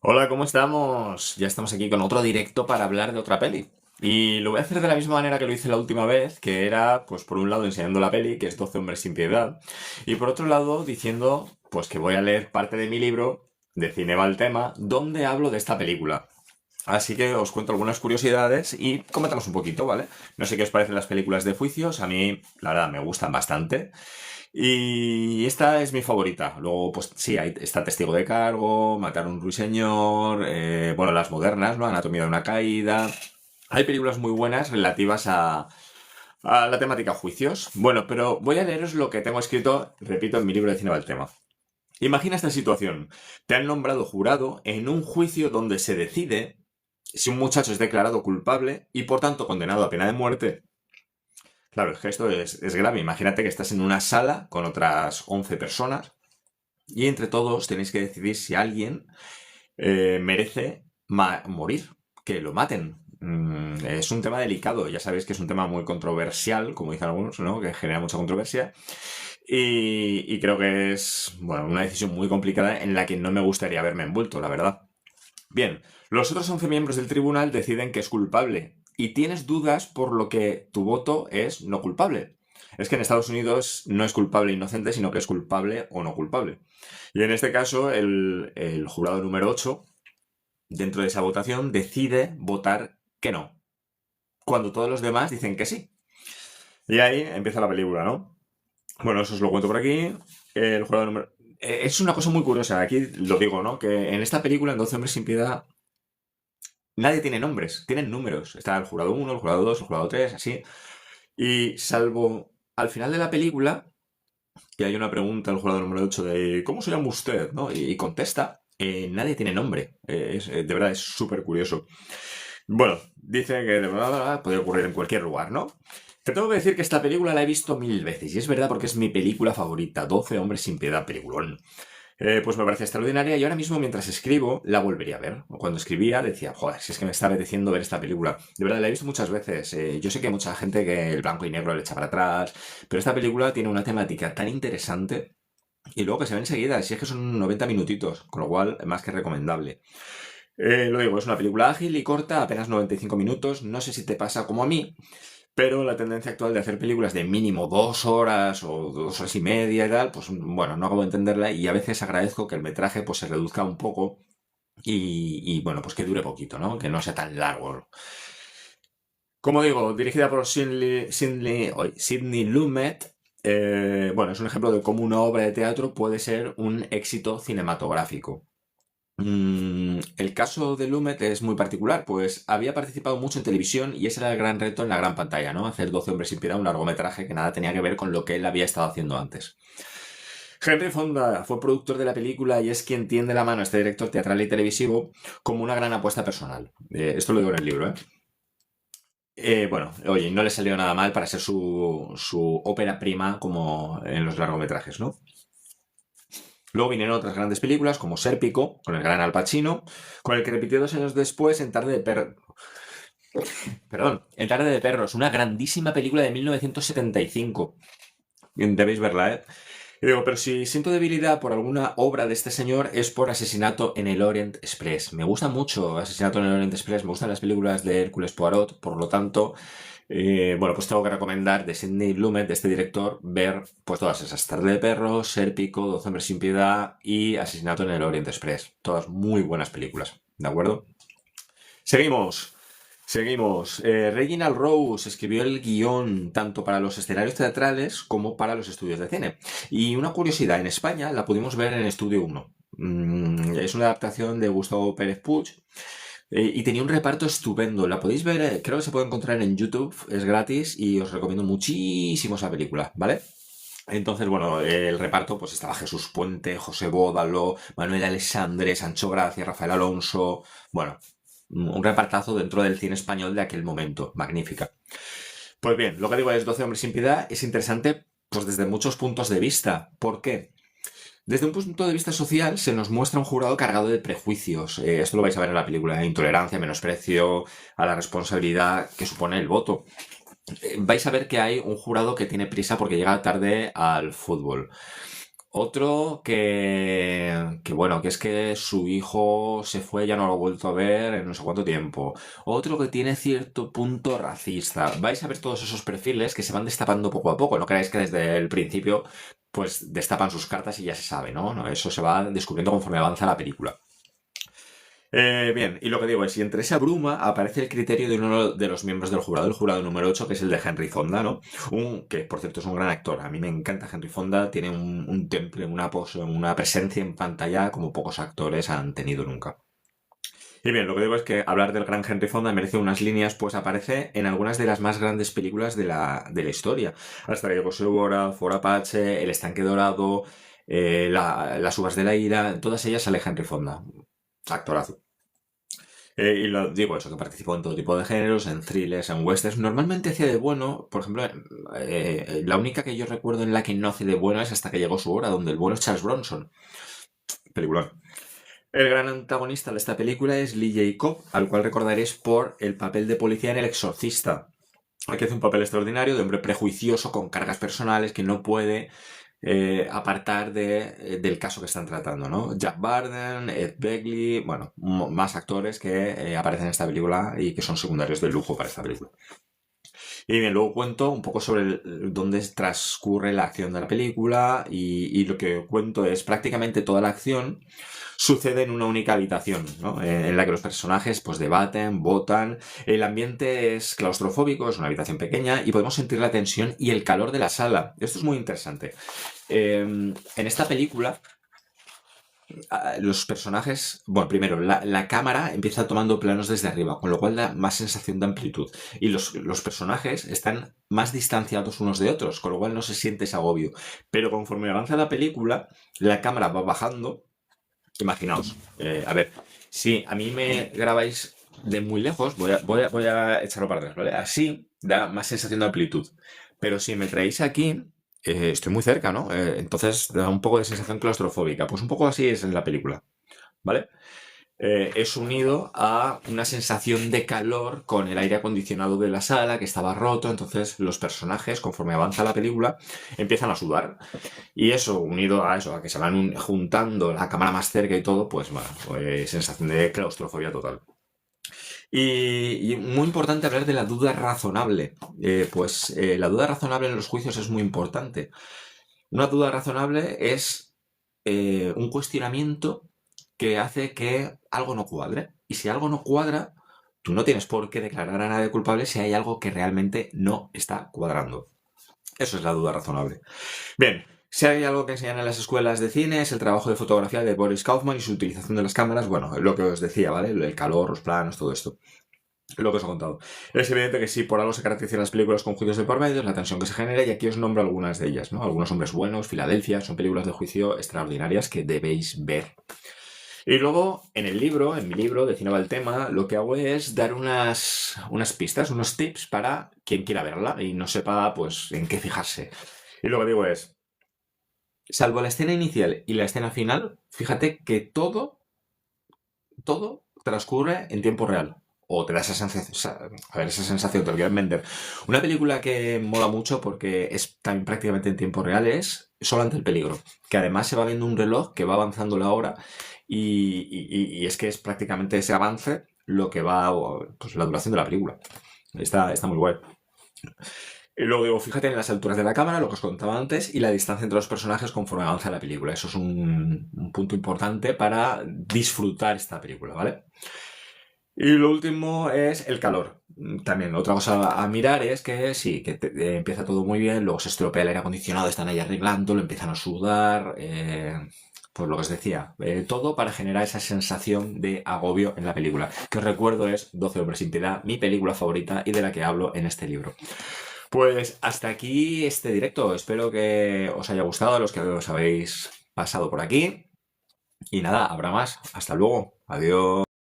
Hola, ¿cómo estamos? Ya estamos aquí con otro directo para hablar de otra peli. Y lo voy a hacer de la misma manera que lo hice la última vez, que era, pues por un lado enseñando la peli, que es 12 hombres sin piedad, y por otro lado diciendo, pues que voy a leer parte de mi libro, de Cine va el tema, donde hablo de esta película. Así que os cuento algunas curiosidades y comentamos un poquito, ¿vale? No sé qué os parecen las películas de juicios, a mí, la verdad, me gustan bastante. Y esta es mi favorita. Luego, pues sí, está Testigo de Cargo, Matar a un ruiseñor, bueno, las modernas, ¿no? Anatomía de una caída. Hay películas muy buenas relativas a la temática juicios. Bueno, pero voy a leeros lo que tengo escrito, repito, en mi libro de cine del tema. Imagina esta situación. Te han nombrado jurado en un juicio donde se decide si un muchacho es declarado culpable y por tanto condenado a pena de muerte. Claro, es que esto es grave. Imagínate que estás en una sala con otras 11 personas y entre todos tenéis que decidir si alguien merece morir, que lo maten. Es un tema delicado, ya sabéis que es un tema muy controversial, como dicen algunos, ¿no? Que genera mucha controversia. Y creo que es, bueno, una decisión muy complicada en la que no me gustaría verme envuelto, la verdad. Bien, los otros 11 miembros del tribunal deciden que es culpable y tienes dudas por lo que tu voto es no culpable. Es que en Estados Unidos no es culpable e inocente, sino que es culpable o no culpable. Y en este caso, el jurado número 8, dentro de esa votación, decide votar que no, cuando todos los demás dicen que sí. Y ahí empieza la película, ¿no? Bueno, eso os lo cuento por aquí. El jurado número... Es una cosa muy curiosa, aquí lo digo, ¿no? Que en esta película, en 12 hombres sin piedad, nadie tiene nombres, tienen números. Está el jurado uno, el jurado 2, el jurado 3, así. Y salvo al final de la película, que hay una pregunta al jurado número 8 de ¿cómo se llama usted? ¿No? Y contesta, nadie tiene nombre. De verdad, es súper curioso. Bueno, dice que de verdad puede ocurrir en cualquier lugar, ¿no? Te tengo que decir que esta película la he visto 1000 veces, y es verdad porque es mi película favorita, 12 hombres sin piedad, peliculón. Pues me parece extraordinaria y ahora mismo mientras escribo la volvería a ver. Cuando escribía decía, joder, si es que me está apeteciendo ver esta película. De verdad, la he visto muchas veces. Yo sé que hay mucha gente que el blanco y negro le echa para atrás, pero esta película tiene una temática tan interesante y luego que se ve enseguida, si es que son 90 minutitos, con lo cual más que recomendable. Lo digo, es una película ágil y corta, apenas 95 minutos. No sé si te pasa como a mí, pero la tendencia actual de hacer películas de mínimo 2 horas o 2 horas y media y tal, pues bueno, no acabo de entenderla y a veces agradezco que el metraje pues se reduzca un poco y bueno, pues que dure poquito, ¿no? Que no sea tan largo. Como digo, dirigida por Sidney Lumet, bueno, es un ejemplo de cómo una obra de teatro puede ser un éxito cinematográfico. El caso de Lumet es muy particular, pues había participado mucho en televisión y ese era el gran reto en la gran pantalla, ¿no? Hacer 12 hombres sin piedad, un largometraje que nada tenía que ver con lo que él había estado haciendo antes. Henry Fonda fue productor de la película y es quien tiende la mano a este director teatral y televisivo como una gran apuesta personal. Esto lo digo en el libro, ¿eh? Bueno, oye, no le salió nada mal para ser su ópera prima como en los largometrajes, ¿no? Luego vinieron otras grandes películas como Sérpico, con el gran Al Pacino, con el que repitió 2 años después en Tarde de Perros. Perdón, en Tarde de Perros, una grandísima película de 1975. Debéis verla, ¿eh? Y digo, pero si siento debilidad por alguna obra de este señor es por Asesinato en el Orient Express. Me gusta mucho Asesinato en el Orient Express, me gustan las películas de Hércules Poirot, por lo tanto, bueno, pues tengo que recomendar de Sidney Lumet, de este director, ver pues todas esas. Tarde de Perros, Sérpico, 12 hombres sin piedad y Asesinato en el Orient Express. Todas muy buenas películas, ¿de acuerdo? Seguimos. Seguimos. Reginald Rose escribió el guión tanto para los escenarios teatrales como para los estudios de cine. Y una curiosidad, en España la pudimos ver en Estudio 1. Es una adaptación de Gustavo Pérez Puig y tenía un reparto estupendo. La podéis ver, creo que se puede encontrar en YouTube, es gratis y os recomiendo muchísimo esa película, ¿vale? Entonces, bueno, el reparto, pues estaba Jesús Puente, José Bódalo, Manuel Alexandre, Sancho Gracia, Rafael Alonso. Bueno, un repartazo dentro del cine español de aquel momento. Magnífica. Pues bien, lo que digo es 12 hombres sin piedad es interesante pues desde muchos puntos de vista. ¿Por qué? Desde un punto de vista social se nos muestra un jurado cargado de prejuicios. Esto lo vais a ver en la película. Intolerancia, menosprecio a la responsabilidad que supone el voto. Vais a ver que hay un jurado que tiene prisa porque llega tarde al fútbol. Otro que bueno, que es que su hijo se fue, ya no lo ha vuelto a ver en no sé cuánto tiempo. Otro que tiene cierto punto racista. Vais a ver todos esos perfiles que se van destapando poco a poco. No creáis que desde el principio pues destapan sus cartas y ya se sabe, ¿no? No, eso se va descubriendo conforme avanza la película. Bien, y lo que digo es, si entre esa bruma aparece el criterio de uno de los miembros del jurado número 8, que es el de Henry Fonda, ¿no? Que por cierto es un gran actor. A mí me encanta Henry Fonda, tiene un temple, una pose, una presencia en pantalla como pocos actores han tenido nunca. Y bien, lo que digo es que hablar del gran Henry Fonda merece unas líneas, pues aparece en algunas de las más grandes películas de la historia. Hasta que llegó su hora, For Apache, El estanque dorado, Las uvas de la ira, en todas ellas sale Henry Fonda. Actorazo. Y lo digo eso, que participó en todo tipo de géneros, en thrillers, en westerns. Normalmente hacía de bueno, por ejemplo, la única que yo recuerdo en la que no hace de bueno es Hasta que llegó su hora, donde el bueno es Charles Bronson. Película. El gran antagonista de esta película es Lee Jacob, al cual recordaréis por el papel de policía en El Exorcista. Aquí hace un papel extraordinario de hombre prejuicioso con cargas personales que no puede apartar del caso que están tratando, ¿no? Jack Barden, Ed Begley, bueno, más actores que aparecen en esta película y que son secundarios de lujo para esta película. Y bien, luego cuento un poco sobre dónde transcurre la acción de la película y lo que cuento es prácticamente toda la acción sucede en una única habitación, ¿no? En la que los personajes pues debaten, votan. El ambiente es claustrofóbico, es una habitación pequeña y podemos sentir la tensión y el calor de la sala. Esto es muy interesante. En esta película los personajes, bueno, primero, la cámara empieza tomando planos desde arriba, con lo cual da más sensación de amplitud. Y los personajes están más distanciados unos de otros, con lo cual no se siente ese agobio. Pero conforme avanza la película, la cámara va bajando. Imaginaos, a ver, si a mí me grabáis de muy lejos, voy a echarlo para atrás, ¿vale? Así da más sensación de amplitud. Pero si me traéis aquí, estoy muy cerca, ¿no? Entonces da un poco de sensación claustrofóbica. Pues un poco así es en la película, ¿vale? Es unido a una sensación de calor con el aire acondicionado de la sala que estaba roto, entonces los personajes, conforme avanza la película, empiezan a sudar. Y eso, unido a eso, a que se van juntando la cámara más cerca y todo, pues bueno, pues sensación de claustrofobia total. Y muy importante hablar de la duda razonable. La duda razonable en los juicios es muy importante. Una duda razonable es un cuestionamiento que hace que algo no cuadre. Y si algo no cuadra, tú no tienes por qué declarar a nadie culpable si hay algo que realmente no está cuadrando. Eso es la duda razonable. Bien, si hay algo que enseñan en las escuelas de cine es el trabajo de fotografía de Boris Kaufman y su utilización de las cámaras. Bueno, lo que os decía, ¿vale? El calor, los planos, todo esto. Lo que os he contado. Es evidente que sí, por algo se caracterizan las películas con juicios de por medio, la tensión que se genera, y aquí os nombro algunas de ellas, ¿no? Algunos hombres buenos, Filadelfia, son películas de juicio extraordinarias que debéis ver. Y luego, en mi libro de Cine va el tema, lo que hago es dar unas pistas, unos tips para quien quiera verla y no sepa, pues, en qué fijarse. Y lo que digo es, salvo la escena inicial y la escena final, fíjate que todo transcurre en tiempo real. O te da esa sensación, a ver, esa sensación, te lo quieren vender. Una película que mola mucho porque es también prácticamente en tiempo real es Solo ante el peligro, que además se va viendo un reloj que va avanzando la hora y es que es prácticamente ese avance lo que va, pues la duración de la película. Está muy guay. Y luego digo, fíjate en las alturas de la cámara, lo que os contaba antes, y la distancia entre los personajes conforme avanza la película. Eso es un punto importante para disfrutar esta película, ¿vale? Y lo último es el calor. También otra cosa a mirar es que sí, que empieza todo muy bien, luego se estropea el aire acondicionado, están ahí arreglándolo, empiezan a sudar, pues lo que os decía, todo para generar esa sensación de agobio en la película. Que os recuerdo es 12 hombres sin piedad, mi película favorita y de la que hablo en este libro. Pues hasta aquí este directo. Espero que os haya gustado a los que os habéis pasado por aquí. Y nada, habrá más. Hasta luego. Adiós.